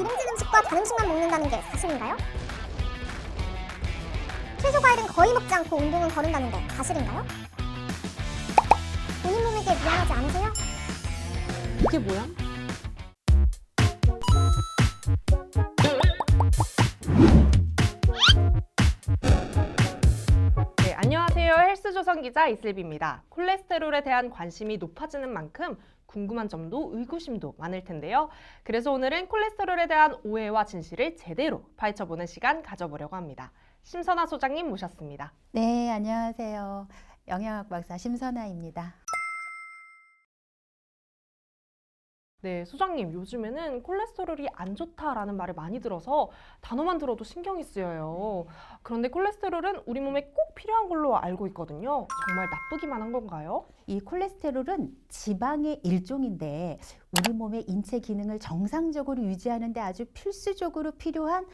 기름진 음식과 단 음식만 먹는다는 게 사실인가요? 채소 과일은 거의 먹지 않고 운동은 거른다는 게 사실인가요? 본인 몸에게 미안하지 않으세요? 이게 뭐야? 네, 안녕하세요. 헬스조선 기자 이슬비입니다. 콜레스테롤에 대한 관심이 높아지는 만큼 궁금한 점도 의구심도 많을 텐데요. 그래서 오늘은 콜레스테롤에 대한 오해와 진실을 제대로 파헤쳐보는 시간 가져보려고 합니다. 심선아 소장님 모셨습니다. 네, 안녕하세요. 영양학 박사 심선아입니다. 네, 소장님, 요즘에는 콜레스테롤이 안 좋다라는 말을 많이 들어서 단어만 들어도 신경이 쓰여요. 그런데 콜레스테롤은 우리 몸에 꼭 필요한 걸로 알고 있거든요. 정말 나쁘기만 한 건가요? 이 콜레스테롤은 지방의 일종인데 우리 몸의 인체 기능을 정상적으로 유지하는 데 아주 필수적으로 필요한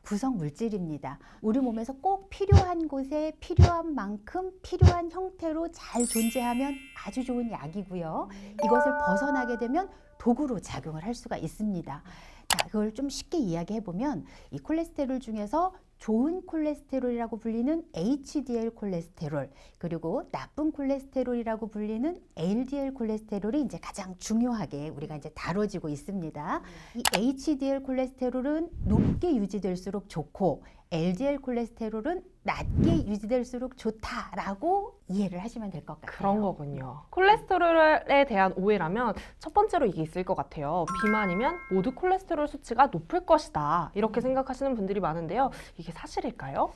구성 물질입니다. 우리 몸에서 꼭 필요한 곳에 필요한 만큼 필요한 형태로 잘 존재하면 아주 좋은 약이고요. 이것을 벗어나게 되면 도구로 작용을 할 수가 있습니다. 자, 그걸 좀 쉽게 이야기해 보면 이 콜레스테롤 중에서 좋은 콜레스테롤이라고 불리는 HDL 콜레스테롤, 그리고 나쁜 콜레스테롤이라고 불리는 LDL 콜레스테롤이 이제 가장 중요하게 우리가 이제 다뤄지고 있습니다. 이 HDL 콜레스테롤은 높게 유지될수록 좋고 LDL 콜레스테롤은 낮게 유지될수록 좋다라고 이해를 하시면 될 것 같아요. 그런 거군요. 콜레스테롤에 대한 오해라면 첫 번째로 이게 있을 것 같아요. 비만이면 모두 콜레스테롤 수치가 높을 것이다. 이렇게 생각하시는 분들이 많은데요. 이게 사실일까요?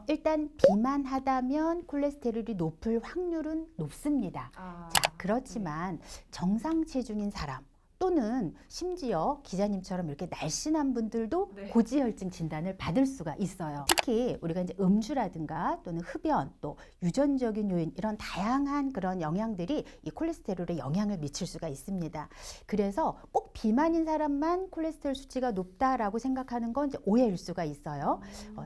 일단 비만하다면 콜레스테롤이 높을 확률은 높습니다. 자, 그렇지만 정상 체중인 사람 또는 심지어 기자님처럼 이렇게 날씬한 분들도 고지혈증 진단을 받을 수가 있어요. 특히 우리가 이제 음주라든가 또는 흡연, 또 유전적인 요인 이런 다양한 그런 영향들이 이 콜레스테롤에 영향을 미칠 수가 있습니다. 그래서 꼭 비만인 사람만 콜레스테롤 수치가 높다라고 생각하는 건 이제 오해일 수가 있어요.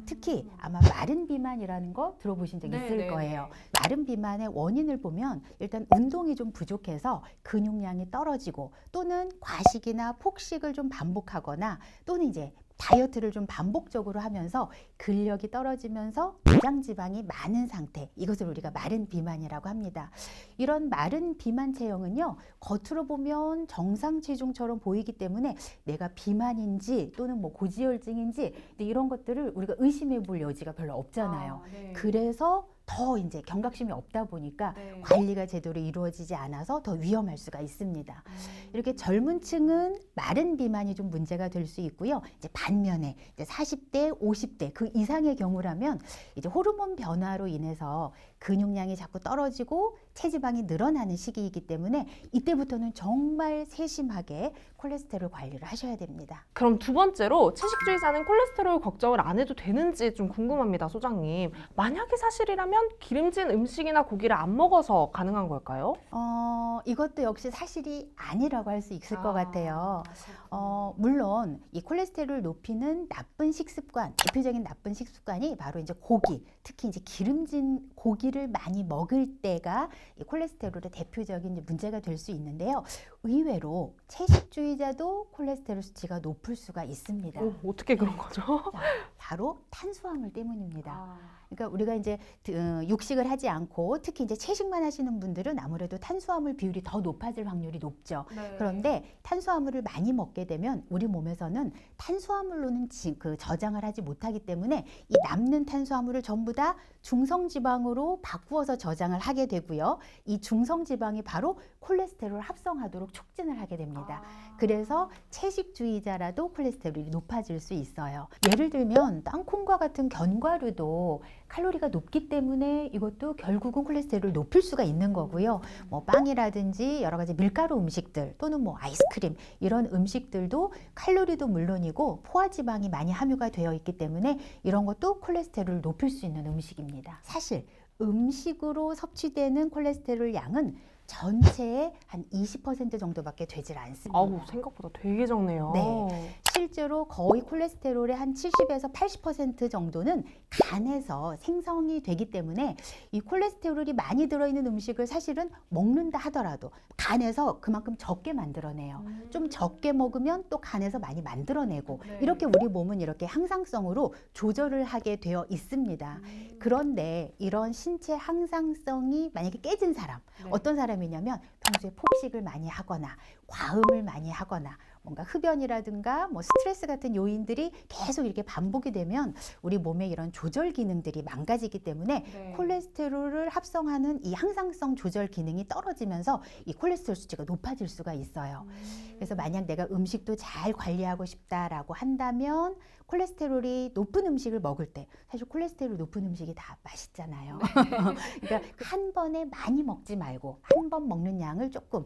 특히 아마 마른 비만이라는 거 들어보신 적 있을 거예요. 마른 비만의 원인을 보면 일단 운동이 좀 부족해서 근육량이 떨어지고 또는 과식이나 폭식을 좀 반복하거나 또는 이제 다이어트를 좀 반복적으로 하면서 근력이 떨어지면서 내장 지방이 많은 상태, 이것을 우리가 마른 비만이라고 합니다. 이런 마른 비만 체형은요, 겉으로 보면 정상 체중처럼 보이기 때문에 내가 비만인지 또는 뭐 고지혈증인지 이런 것들을 우리가 의심해 볼 여지가 별로 없잖아요. 그래서 더 이제 경각심이 없다 보니까 관리가 제대로 이루어지지 않아서 더 위험할 수가 있습니다. 이렇게 젊은 층은 마른 비만이 좀 문제가 될 수 있고요. 이제 반면에 이제 40대, 50대 그 이상의 경우라면 이제 호르몬 변화로 인해서 근육량이 자꾸 떨어지고 체지방이 늘어나는 시기이기 때문에 이때부터는 정말 세심하게 콜레스테롤 관리를 하셔야 됩니다. 그럼 두 번째로 채식주의자는 콜레스테롤 걱정을 안 해도 되는지 좀 궁금합니다, 소장님. 만약에 사실이라면 기름진 음식이나 고기를 안 먹어서 가능한 걸까요? 이것도 역시 사실이 아니라고 할 수 있을 것 같아요. 물론 이 콜레스테롤 높이는 나쁜 식습관, 대표적인 나쁜 식습관이 바로 이제 고기, 특히 이제 기름진 고기를 많이 먹을 때가 이 콜레스테롤의 대표적인 이제 문제가 될 수 있는데요. 의외로 채식주의자도 콜레스테롤 수치가 높을 수가 있습니다. 어떻게 그런 거죠? 자, 바로 탄수화물 때문입니다. 그러니까 우리가 이제 육식을 하지 않고 특히 이제 채식만 하시는 분들은 아무래도 탄수화물 비율이 더 높아질 확률이 높죠. 그런데 탄수화물을 많이 먹게 되면 우리 몸에서는 탄수화물로는 저장을 하지 못하기 때문에 이 남는 탄수화물을 전부 다 중성지방으로 바꾸어서 저장을 하게 되고요. 이 중성지방이 바로 콜레스테롤을 합성하도록 촉진을 하게 됩니다. 그래서 채식주의자라도 콜레스테롤이 높아질 수 있어요. 예를 들면 땅콩과 같은 견과류도 칼로리가 높기 때문에 이것도 결국은 콜레스테롤을 높일 수가 있는 거고요. 뭐 빵이라든지 여러 가지 밀가루 음식들 또는 뭐 아이스크림 이런 음식들도 칼로리도 물론이고 포화지방이 많이 함유가 되어 있기 때문에 이런 것도 콜레스테롤을 높일 수 있는 음식입니다. 사실 음식으로 섭취되는 콜레스테롤 양은 전체의 한 20% 정도밖에 되질 않습니다. 생각보다 되게 적네요. 네. 실제로 거의 콜레스테롤의 한 70에서 80% 정도는 간에서 생성이 되기 때문에 이 콜레스테롤이 많이 들어있는 음식을 사실은 먹는다 하더라도 간에서 그만큼 적게 만들어내요. 좀 적게 먹으면 또 간에서 많이 만들어내고 이렇게 우리 몸은 이렇게 항상성으로 조절을 하게 되어 있습니다. 그런데 이런 신체 항상성이 만약에 깨진 사람, 어떤 사람이냐면 평소에 폭식을 많이 하거나 과음을 많이 하거나 뭔가 흡연이라든가 뭐 스트레스 같은 요인들이 계속 이렇게 반복이 되면 우리 몸의 이런 조절 기능들이 망가지기 때문에 콜레스테롤을 합성하는 이 항상성 조절 기능이 떨어지면서 이 콜레스테롤 수치가 높아질 수가 있어요. 그래서 만약 내가 음식도 잘 관리하고 싶다라고 한다면 콜레스테롤이 높은 음식을 먹을 때 사실 콜레스테롤 높은 음식이 다 맛있잖아요. 그러니까 한 번에 많이 먹지 말고 한 번 먹는 양을 조금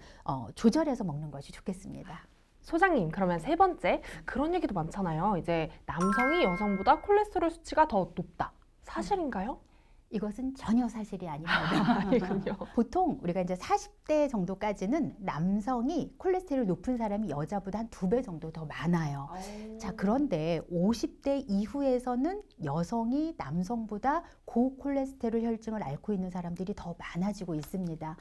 조절해서 먹는 것이 좋겠습니다. 소장님, 그러면 세 번째, 그런 얘기도 많잖아요. 이제 남성이 여성보다 콜레스테롤 수치가 더 높다. 사실인가요? 이것은 전혀 사실이 아닙니다. 아니군요. 보통 우리가 이제 40대 정도까지는 남성이 콜레스테롤 높은 사람이 여자보다 한 2배 정도 더 많아요. 자, 그런데 50대 이후에서는 여성이 남성보다 고콜레스테롤 혈증을 앓고 있는 사람들이 더 많아지고 있습니다.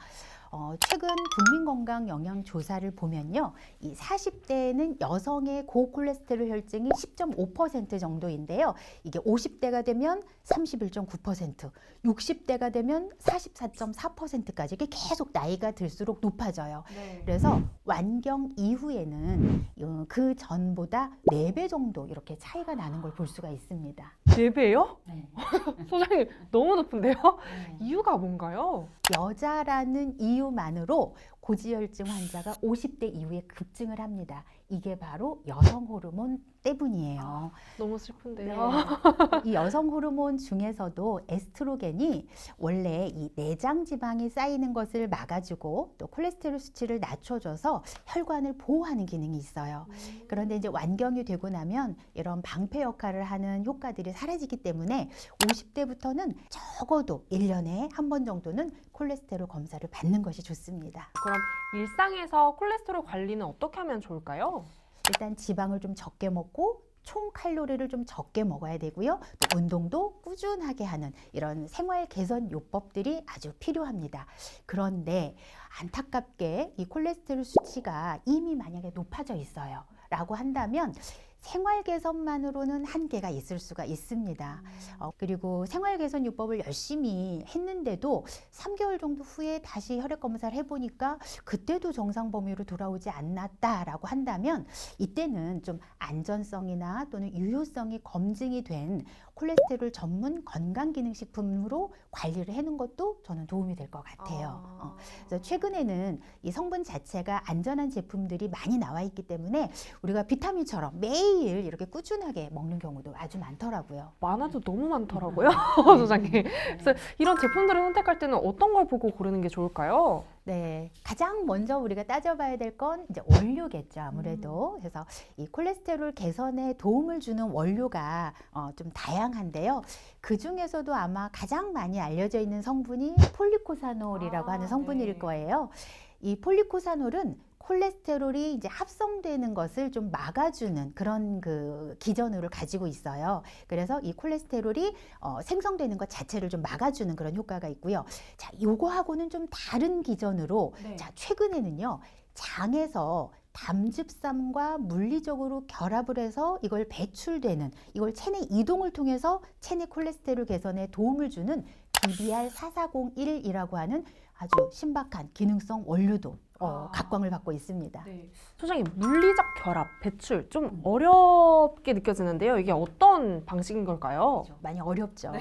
최근 국민건강영양조사를 보면요, 이 40대에는 여성의 고콜레스테롤 혈증이 10.5% 정도인데요. 이게 50대가 되면 31.9%, 60대가 되면 44.4%까지 이게 계속 나이가 들수록 높아져요. 그래서 완경 이후에는 그 전보다 4배 정도 이렇게 차이가 나는 걸 볼 수가 있습니다. 4배요? 네. 소장님, 너무 높은데요? 이유가 뭔가요? 여자라는 이유만으로 고지혈증 환자가 50대 이후에 급증을 합니다. 이게 바로 여성 호르몬 때문이에요. 너무 슬픈데요. 이 여성 호르몬 중에서도 에스트로겐이 원래 이 내장 지방이 쌓이는 것을 막아주고 또 콜레스테롤 수치를 낮춰줘서 혈관을 보호하는 기능이 있어요. 그런데 이제 완경이 되고 나면 이런 방패 역할을 하는 효과들이 사라지기 때문에 50대부터는 적어도 1년에 한 번 정도는 콜레스테롤 검사를 받는 것이 좋습니다. 그럼 일상에서 콜레스테롤 관리는 어떻게 하면 좋을까요? 일단 지방을 좀 적게 먹고 총 칼로리를 좀 적게 먹어야 되고요. 또 운동도 꾸준하게 하는 이런 생활 개선 요법들이 아주 필요합니다. 그런데 안타깝게 이 콜레스테롤 수치가 이미 만약에 높아져 있어요 라고 한다면 생활 개선만으로는 한계가 있을 수가 있습니다. 그리고 생활 개선 요법을 열심히 했는데도 3개월 정도 후에 다시 혈액 검사를 해보니까 그때도 정상 범위로 돌아오지 않았다라고 한다면 이때는 좀 안전성이나 또는 유효성이 검증이 된 콜레스테롤 전문 건강기능식품으로 관리를 해놓은 것도 저는 도움이 될 것 같아요. 그래서 최근에는 이 성분 자체가 안전한 제품들이 많이 나와 있기 때문에 우리가 비타민처럼 매일 이렇게 꾸준하게 먹는 경우도 아주 많더라고요. 많아도 너무 많더라고요, 소장님. 그래서 이런 제품들을 선택할 때는 어떤 걸 보고 고르는 게 좋을까요? 네, 가장 먼저 우리가 따져봐야 될 건 이제 원료겠죠, 아무래도. 그래서 이 콜레스테롤 개선에 도움을 주는 원료가 좀 다양한데요. 그 중에서도 아마 가장 많이 알려져 있는 성분이 폴리코사놀이라고 하는 성분일 거예요. 이 폴리코사놀은 콜레스테롤이 이제 합성되는 것을 좀 막아주는 그런 그 기전을 가지고 있어요. 그래서 이 콜레스테롤이 생성되는 것 자체를 좀 막아주는 그런 효과가 있고요. 자, 요거하고는 좀 다른 기전으로 자, 최근에는요, 장에서 담즙산과 물리적으로 결합을 해서 이걸 배출되는, 이걸 체내 이동을 통해서 체내 콜레스테롤 개선에 도움을 주는 BBR4401이라고 하는 아주 신박한 기능성 원료도 각광을 받고 있습니다. 소장님, 물리적 결합, 배출 좀 어렵게 느껴지는데요. 이게 어떤 방식인 걸까요? 많이 어렵죠.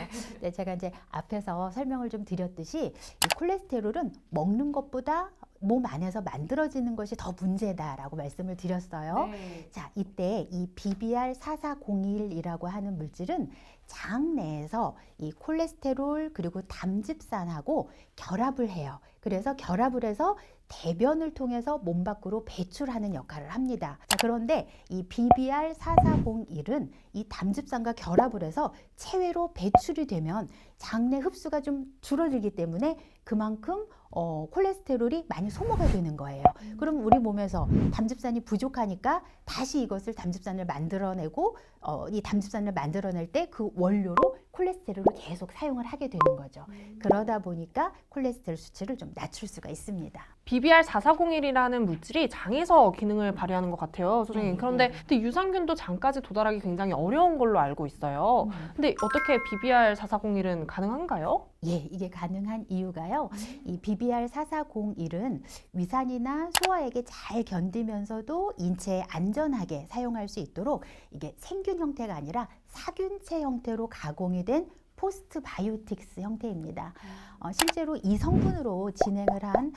네, 제가 이제 앞에서 설명을 좀 드렸듯이 이 콜레스테롤은 먹는 것보다 몸 안에서 만들어지는 것이 더 문제다라고 말씀을 드렸어요. 자, 이때 이 BBR4401이라고 하는 물질은 장 내에서 이 콜레스테롤 그리고 담즙산하고 결합을 해요. 그래서 결합을 해서 대변을 통해서 몸 밖으로 배출하는 역할을 합니다. 자, 그런데 이 BBR4401은 이 담즙산과 결합을 해서 체외로 배출이 되면 장내 흡수가 좀 줄어들기 때문에 그만큼 콜레스테롤이 많이 소모가 되는 거예요. 그럼 우리 몸에서 담즙산이 부족하니까 다시 이것을 담즙산을 만들어내고 이 담즙산을 만들어낼 때 그 원료로 콜레스테롤을 계속 사용을 하게 되는 거죠. 그러다 보니까 콜레스테롤 수치를 좀 낮출 수가 있습니다. BBR4401이라는 물질이 장에서 기능을 발휘하는 것 같아요, 소장님. 그런데 유산균도 장까지 도달하기 굉장히 어려운 걸로 알고 있어요. 근데 어떻게 BBR4401은 가능한가요? 예, 이게 가능한 이유가요. 이 BBR4401은 위산이나 소화액에 잘 견디면서도 인체에 안전하게 사용할 수 있도록 이게 생균 형태가 아니라 사균체 형태로 가공이 된 포스트바이오틱스 형태입니다. 실제로 이 성분으로 진행을 한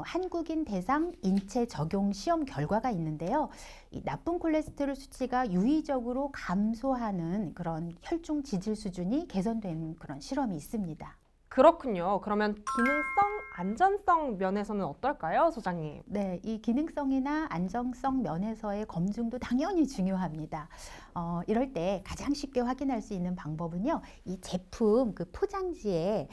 한국인 대상 인체 적용 시험 결과가 있는데요. 이 나쁜 콜레스테롤 수치가 유의적으로 감소하는 그런 혈중 지질 수준이 개선된 그런 실험이 있습니다. 그렇군요. 그러면 기능성, 안전성 면에서는 어떨까요, 소장님? 네, 이 기능성이나 안정성 면에서의 검증도 당연히 중요합니다. 이럴 때 가장 쉽게 확인할 수 있는 방법은요, 이 제품 그 포장지에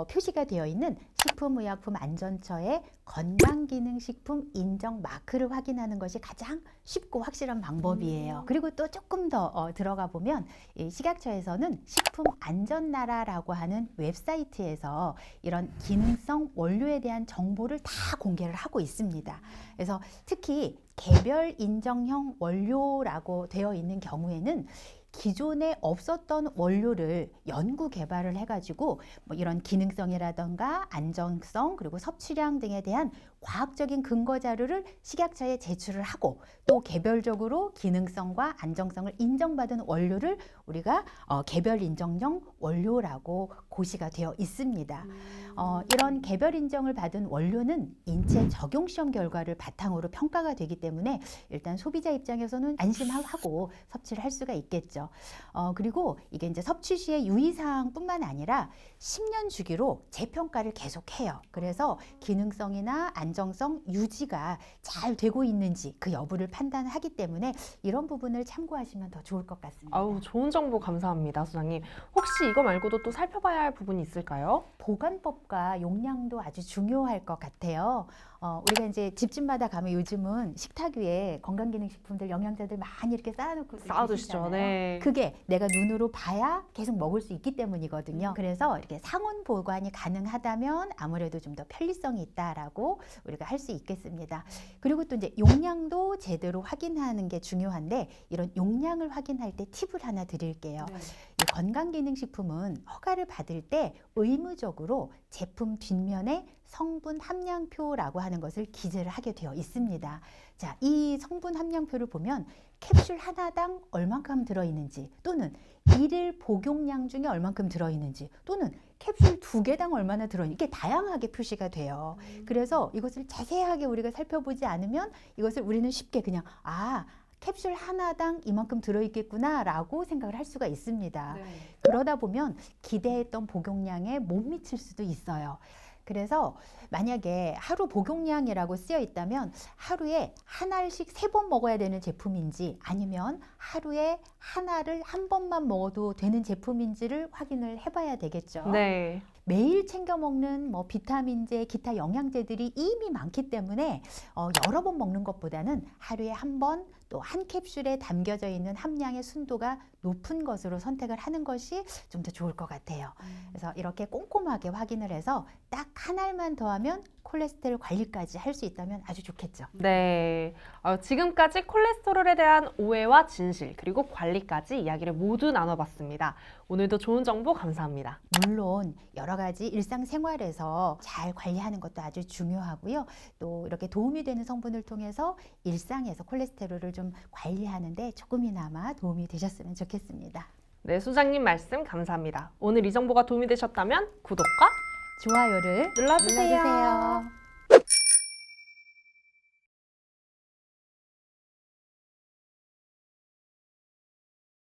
표시가 되어 있는 식품의약품안전처의 건강기능식품 인정 마크를 확인하는 것이 가장 쉽고 확실한 방법이에요. 그리고 또 조금 더 들어가 보면 이 식약처에서는 식품안전나라라고 하는 웹사이트에서 이런 기능성 원료에 대한 정보를 다 공개를 하고 있습니다. 그래서 특히 개별 인정형 원료라고 되어 있는 경우에는 기존에 없었던 원료를 연구 개발을 해가지고 뭐 이런 기능성이라던가 안정성 그리고 섭취량 등에 대한 과학적인 근거 자료를 식약처에 제출을 하고 또 개별적으로 기능성과 안정성을 인정받은 원료를 우리가 개별 인정형 원료라고 고시가 되어 있습니다. 이런 개별 인정을 받은 원료는 인체 적용 시험 결과를 바탕으로 평가가 되기 때문에 일단 소비자 입장에서는 안심하고 섭취를 할 수가 있겠죠. 그리고 이게 이제 섭취 시의 유의사항뿐만 아니라 10년 주기로 재평가를 계속해요. 그래서 기능성이나 안정성 유지가 잘 되고 있는지 그 여부를 판단하기 때문에 이런 부분을 참고하시면 더 좋을 것 같습니다. 아우, 좋은 정보 감사합니다, 소장님. 혹시 이거 말고도 또 살펴봐야 할 부분이 있을까요? 보관법과 용량도 아주 중요할 것 같아요. 우리가 이제 집집마다 가면 요즘은 식탁 위에 건강기능식품들, 영양제들 많이 이렇게 쌓아놓고 쌓아두시죠. 네. 그게 내가 눈으로 봐야 계속 먹을 수 있기 때문이거든요. 그래서 이렇게 상온 보관이 가능하다면 아무래도 좀 더 편리성이 있다라고 우리가 할 수 있겠습니다. 그리고 또 이제 용량도 제대로 확인하는 게 중요한데 이런 용량을 확인할 때 팁을 하나 드릴게요. 이 건강기능식품은 허가를 받을 때 의무적으로 제품 뒷면에 성분 함량표라고 하는 것을 기재를 하게 되어 있습니다. 자, 이 성분 함량표를 보면 캡슐 하나당 얼만큼 들어있는지 또는 일일 복용량 중에 얼만큼 들어있는지 또는 캡슐 2개당 얼마나 들어있는지 이게 다양하게 표시가 돼요. 그래서 이것을 자세하게 우리가 살펴보지 않으면 이것을 우리는 쉽게 그냥 캡슐 하나당 이만큼 들어있겠구나 라고 생각을 할 수가 있습니다. 그러다 보면 기대했던 복용량에 못 미칠 수도 있어요. 그래서 만약에 하루 복용량이라고 쓰여 있다면 하루에 한 알씩 3번 먹어야 되는 제품인지 아니면 하루에 하나를 한 번만 먹어도 되는 제품인지를 확인을 해봐야 되겠죠. 네. 매일 챙겨 먹는 뭐 비타민제, 기타 영양제들이 이미 많기 때문에 여러 번 먹는 것보다는 하루에 한 번 또 한 캡슐에 담겨져 있는 함량의 순도가 높은 것으로 선택을 하는 것이 좀 더 좋을 것 같아요. 그래서 이렇게 꼼꼼하게 확인을 해서 딱 한 알만 더하면 콜레스테롤 관리까지 할 수 있다면 아주 좋겠죠. 네. 지금까지 콜레스테롤에 대한 오해와 진실 그리고 관리까지 이야기를 모두 나눠봤습니다. 오늘도 좋은 정보 감사합니다. 물론 여러 가지 일상생활에서 잘 관리하는 것도 아주 중요하고요. 또 이렇게 도움이 되는 성분을 통해서 일상에서 콜레스테롤을 좀 관리하는데 조금이나마 도움이 되셨으면 좋겠습니다. 네, 소장님 말씀 감사합니다. 오늘 이 정보가 도움이 되셨다면 구독과 좋아요를 눌러주세요. 눌러주세요.